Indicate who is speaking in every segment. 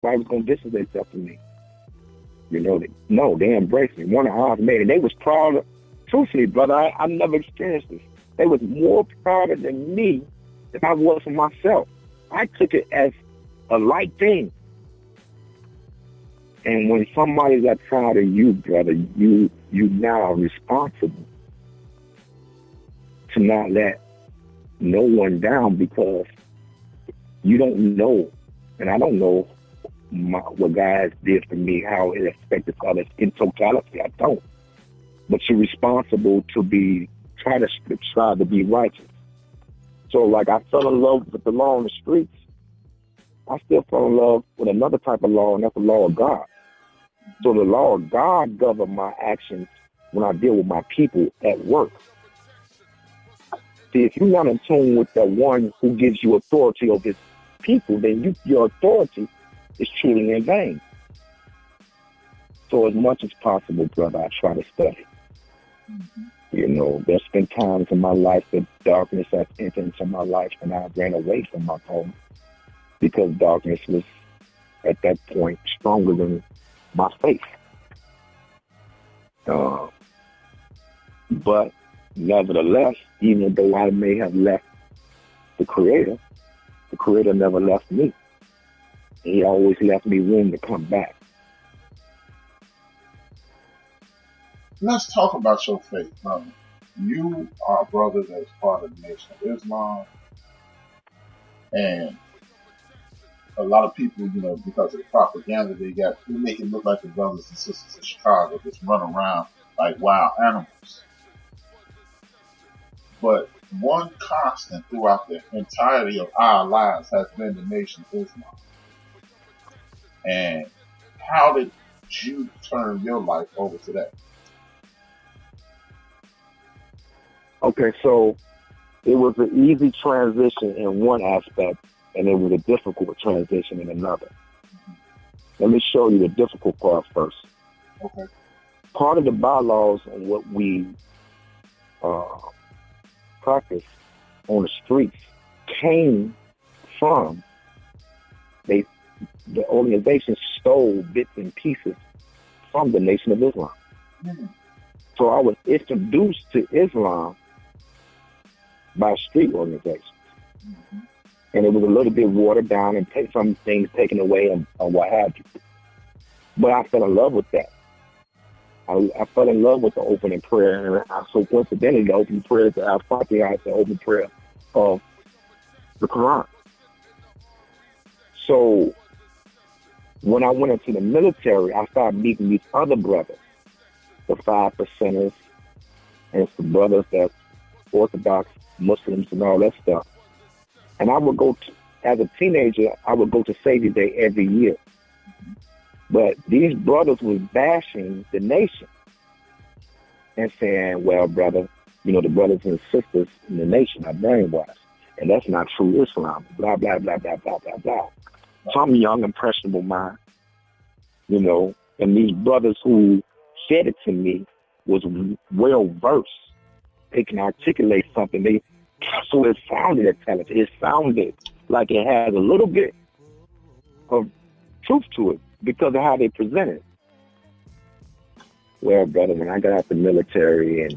Speaker 1: Why was going to distance themselves from me? No, they embraced me. One of ours made it. They was proud. Truthfully, brother, I never experienced this. They was more prouder than me than I was for myself. I took it as a light thing. And when somebody's that proud of you, brother, you now are responsible to not let no one down, because you don't know, and I don't know what God did for me, how it affected others in totality. I don't. But you're responsible to try to be righteous. So like I fell in love with the law on the streets, I still fell in love with another type of law, and that's the law of God. So the law of God governs my actions when I deal with my people at work. See, if you're not in tune with the one who gives you authority over his people, then your authority is truly in vain. So as much as possible, brother, I try to study. There's been times in my life that darkness has entered into my life, and I ran away from my home because darkness was, at that point, stronger than my faith. But nevertheless, even though I may have left the Creator never left me. He always left me room to come back.
Speaker 2: Let's talk about your faith, brother. You are a brother that's part of the Nation of Islam, and a lot of people, because of the propaganda they make it look like the brothers and sisters in Chicago just run around like wild animals. But one constant throughout the entirety of our lives has been the Nation of Islam. And how did you turn your life over to that?
Speaker 1: Okay, so it was an easy transition in one aspect, and it was a difficult transition in another. Let me show you the difficult part first.
Speaker 2: Okay.
Speaker 1: Part of the bylaws and what we practice on the streets came from, the organization stole bits and pieces from the Nation of Islam. Mm-hmm. So I was introduced to Islam by street organizations. Mm-hmm. And it was a little bit watered down and some things taken away and what have you. But I fell in love with that. I fell in love with the opening prayer, and so coincidentally, the opening prayer is the Al-Fatiha, is the opening prayer of the Quran. So when I went into the military, I started meeting these other brothers, the 5%ers, and it's the brothers that's Orthodox Muslims and all that stuff. And I would go as a teenager, I would go to Savior Day every year. But these brothers was bashing the nation and saying, well, brother, the brothers and sisters in the nation are brainwashed. And that's not true Islam. Blah, blah, blah, blah, blah, blah, blah. So I'm a young, impressionable mind, and these brothers who said it to me was well-versed. They can articulate something. So it sounded intelligent. It sounded like it had a little bit of truth to it because of how they presented. Well, brother, when I got out the military and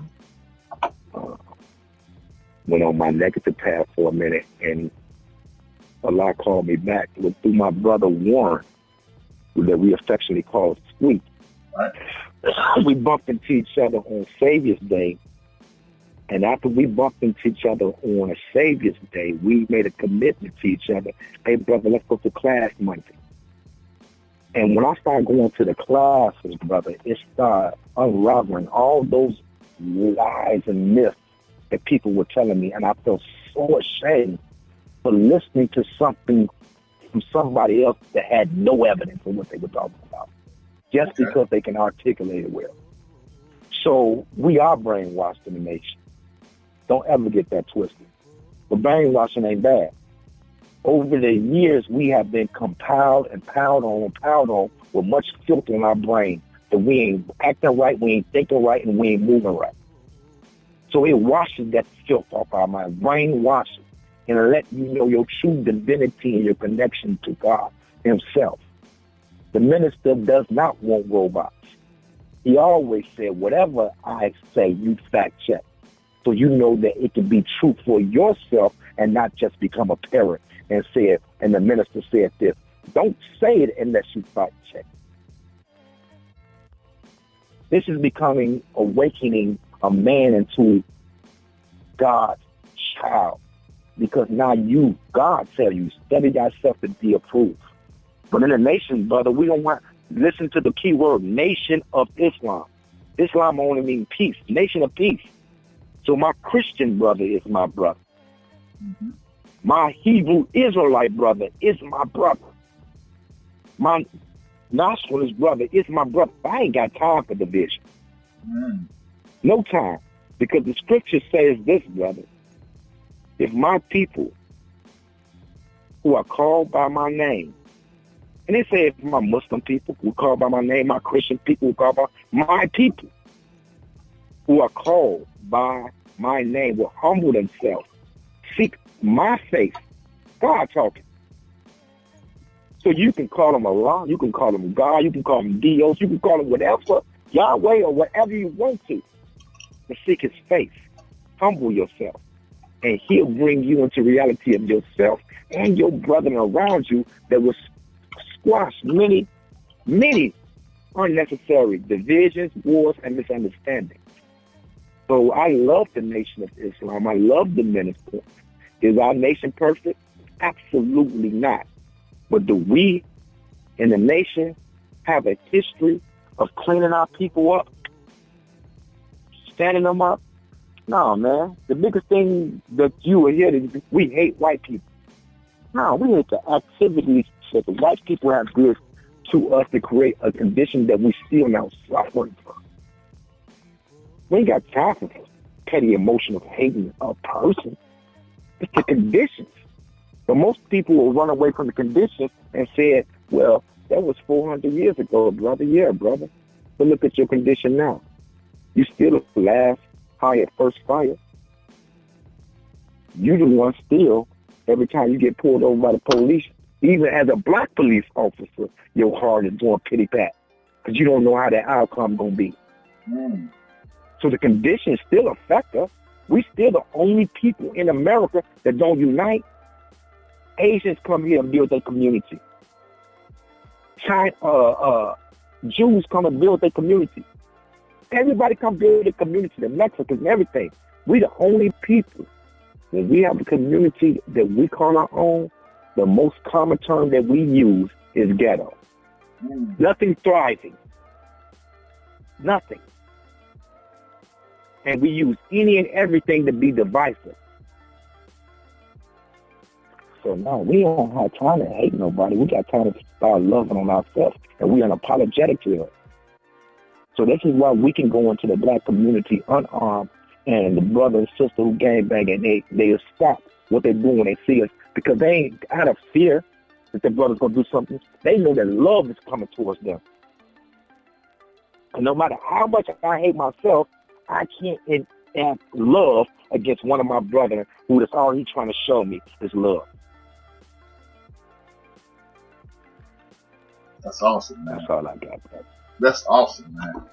Speaker 1: went on my negative path for a minute, and Allah called me back, it was through my brother Warren, that we affectionately call Squeak. Right. We bumped into each other on Savior's Day. And after we bumped into each other on a Savior's Day, we made a commitment to each other. Hey, brother, let's go to class Monday. And when I started going to the classes, brother, it started unraveling all those lies and myths that people were telling me. And I felt so ashamed for listening to something from somebody else that had no evidence of what they were talking about, just because they can articulate it well. So we are brainwashed in the nation. Don't ever get that twisted. But brainwashing ain't bad. Over the years, we have been compiled and piled on with much filth in our brain that we ain't acting right, we ain't thinking right, and we ain't moving right. So it washes that filth off our mind. Brainwash it and let you know your true divinity and your connection to God Himself. The minister does not want robots. He always said, whatever I say, you fact check. So you know that it can be true for yourself and not just become a parent and say it. And the minister said this. Don't say it unless you fact check. This is becoming, awakening a man into God's child. Because now God tell you, study thyself to be approved. But in the nation, brother, we don't want, listen to the key word, Nation of Islam. Islam only means peace, nation of peace. So my Christian brother is my brother. Mm-hmm. My Hebrew Israelite brother is my brother. My nationalist brother is my brother. I ain't got time for division. No time. Because the scripture says this, brother. If my people who are called by my name, and they say if my Muslim people who are called by my name, my Christian people who are called by my people who are called by my name will humble themselves, seek my face. God talking. So you can call them Allah, you can call them God, you can call them Dios, you can call them whatever, Yahweh or whatever you want to. But seek his face. Humble yourself. And he'll bring you into reality of yourself and your brethren around you that will squash many, many unnecessary divisions, wars, and misunderstandings. So I love the Nation of Islam. I love the minister. Is our nation perfect? Absolutely not. But do we in the nation have a history of cleaning our people up, standing them up? No, man. The biggest thing that you will hear is we hate white people. No, we hate the activities that the white people have did to us to create a condition that we still now suffering from. We ain't got time for petty emotion of hating a person. It's the conditions. But most people will run away from the conditions and say, well, that was 400 years ago, brother. Yeah, brother. But look at your condition now. You still last high at first fire. You the one still, every time you get pulled over by the police, even as a black police officer, your heart is doing pity pat because you don't know how that outcome going to be. So the conditions still affect us. We still the only people in America that don't unite. Asians come here and build their community. Jews come and build their community. Everybody come build a community, the Mexicans and everything. We the only people. When we have a community that we call our own, the most common term that we use is ghetto. Nothing thriving. Nothing. And we use any and everything to be divisive. So no, we don't have time to hate nobody. We got time to start loving on ourselves, and we unapologetic to it. So this is why we can go into the black community unarmed, and the brother and sister who gangbang, and they stop what they're doing when they see us, because they ain't out of fear that their brother's gonna do something. They know that love is coming towards them. And no matter how much I hate myself, I can't enact love against one of my brothers who that's all he's trying to show me is love.
Speaker 2: That's awesome, man.
Speaker 1: That's all I got, brother.
Speaker 2: That's awesome, man.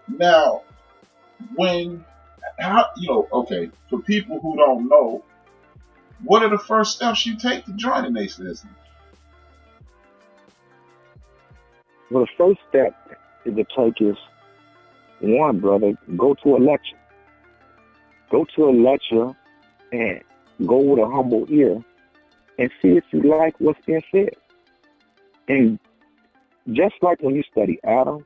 Speaker 2: Now, okay, for people who don't know, what are the first steps you take to join the Nation of Islam?
Speaker 1: Well, the first step is to take is, one, brother, go to a lecture. Go to a lecture and go with a humble ear and see if you like what's being said. And just like when you study Adam,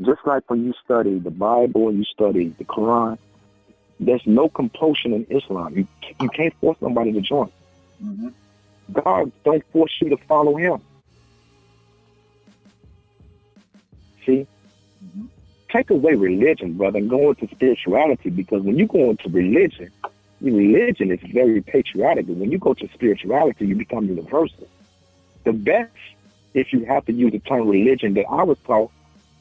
Speaker 1: just like when you study the Bible and you study the Quran, there's no compulsion in Islam. You can't force somebody to join. Mm-hmm. God don't force you to follow him. See? Mm-hmm. Take away religion, brother, and go into spirituality, because when you go into religion is very patriotic. And when you go to spirituality, you become universal. The best, if you have to use the term religion that I was taught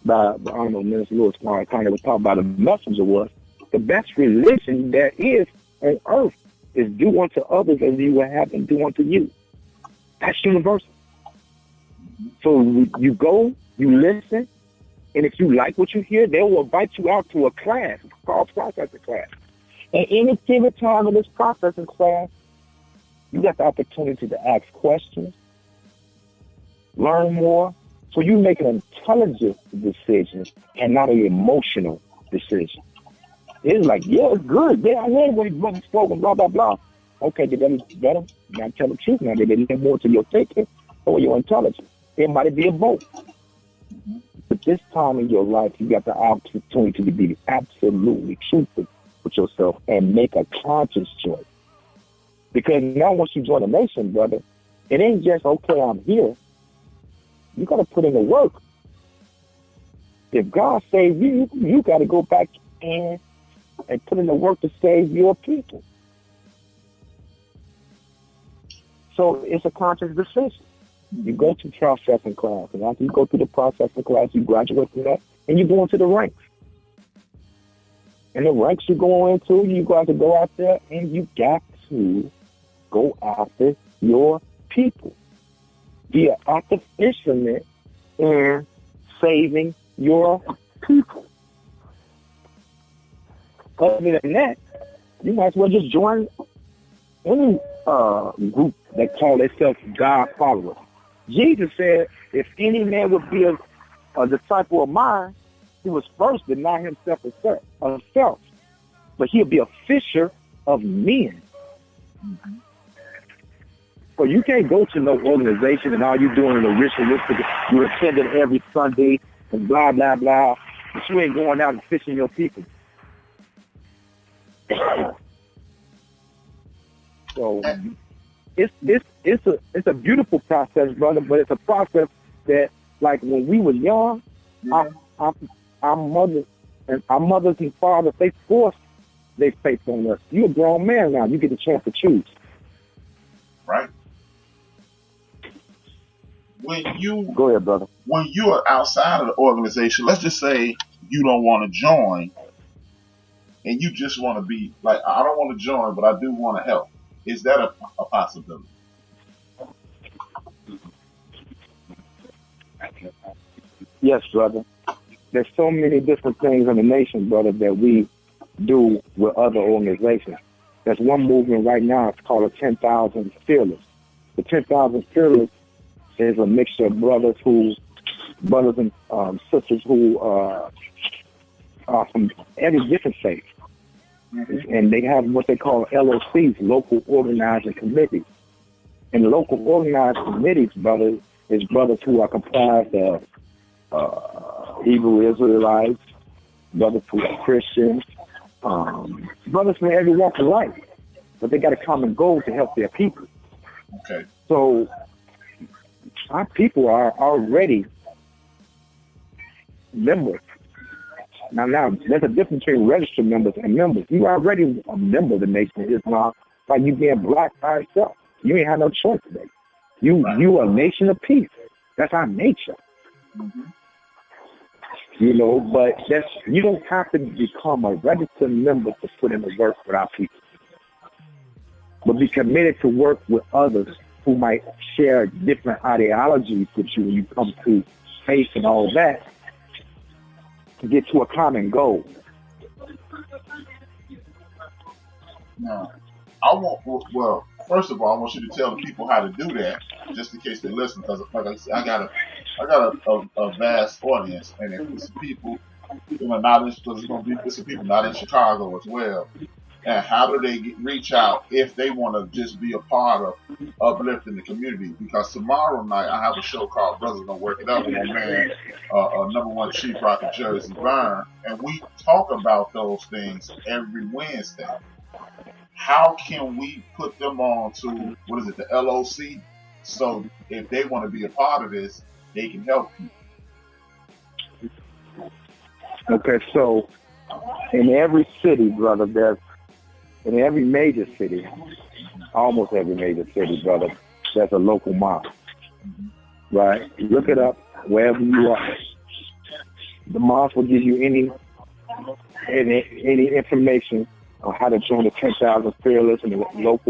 Speaker 1: by, I don't know, Minister Lewis kind of was taught by the messenger, was the best religion there is on earth is do unto others as you would have them do unto you. That's universal. So you go, you listen, and if you like what you hear, they will invite you out to a class called processing class. And any given time in this processing class, you got the opportunity to ask questions, learn more, so you make an intelligent decision and not an emotional decision. It's like, yeah, it's good. Yeah, I heard what he's spoken, blah, blah, blah. Okay, did that better? Now tell the truth now. Did they listen more to your thinking or your intelligence? It might be a both. But this time in your life, you got the opportunity to be absolutely truthful with yourself and make a conscious choice. Because now once you join the nation, brother, it ain't just, okay, I'm here. You got to put in the work. If God saved you, you got to go back in and put in the work to save your people. So it's a conscious decision. You go to processing class, and after you go through the processing class, you graduate from that, and you go into the ranks. And the ranks you go into, you got to go out there, and you got to go after your people. Be an active instrument in saving your people. Other than that, you might as well just join any group that call themselves God followers. Jesus said, if any man would be a disciple of mine, he was first deny himself of self, but he'll be a fisher of men. Mm-hmm. So you can't go to no organization and all you doing is a ritualistic, you attend it every Sunday and blah, blah, blah, but you ain't going out and fishing your people. So it's a beautiful process, brother, but it's a process that, like, when we were young, our mothers and fathers, they forced their faith on us. You're a grown man now. You get a chance to choose.
Speaker 2: Right.
Speaker 1: Go ahead, brother.
Speaker 2: When you are outside of the organization, let's just say you don't want to join, and you just want to be like, I don't want to join, but I do want to help. Is that a possibility?
Speaker 1: Yes, brother. There's so many different things in the nation, brother, that we do with other organizations. There's one movement right now. It's called the 10,000 Fearless. The 10,000 Fearless is a mixture of brothers and sisters who are from every different faith. And they have what they call LOCs, local organizing committees. And local organized committees, brothers, is brothers who are comprised of Hebrew Israelites, brothers who are Christians, brothers from every walk of life. But they got a common goal to help their people.
Speaker 2: Okay.
Speaker 1: So our people are already members. Now, there's a difference between registered members and members. You are already a member of the Nation of Islam, like you being black by yourself. You ain't have no choice today. You are a nation of peace. That's our nature. Mm-hmm. You know, but you don't have to become a registered member to put in the work with our people. But be committed to work with others who might share different ideologies with you when you come to faith and all that, to get to a common goal.
Speaker 2: Now, first of all, I want you to tell the people how to do that, just in case they listen, because like I said, I got a vast audience, and if it's people, it's people not in Chicago as well. And how do they reach out if they want to just be a part of uplifting the community? Because tomorrow night I have a show called Brothers Gonna Work It Out with my man, number one Chief Rocket Jersey Vern, and we talk about those things every Wednesday. How can we put them on to, the LOC? So if they want to be a part of this, they can help you.
Speaker 1: Okay, so in every city, brother, in every major city, almost every major city, brother, there's a local mosque. Right? Look it up wherever you are. The mosque will give you any information on how to join the 10,000 Fearless and the LOC,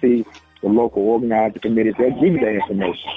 Speaker 1: the local organizing committees. They'll give you that information.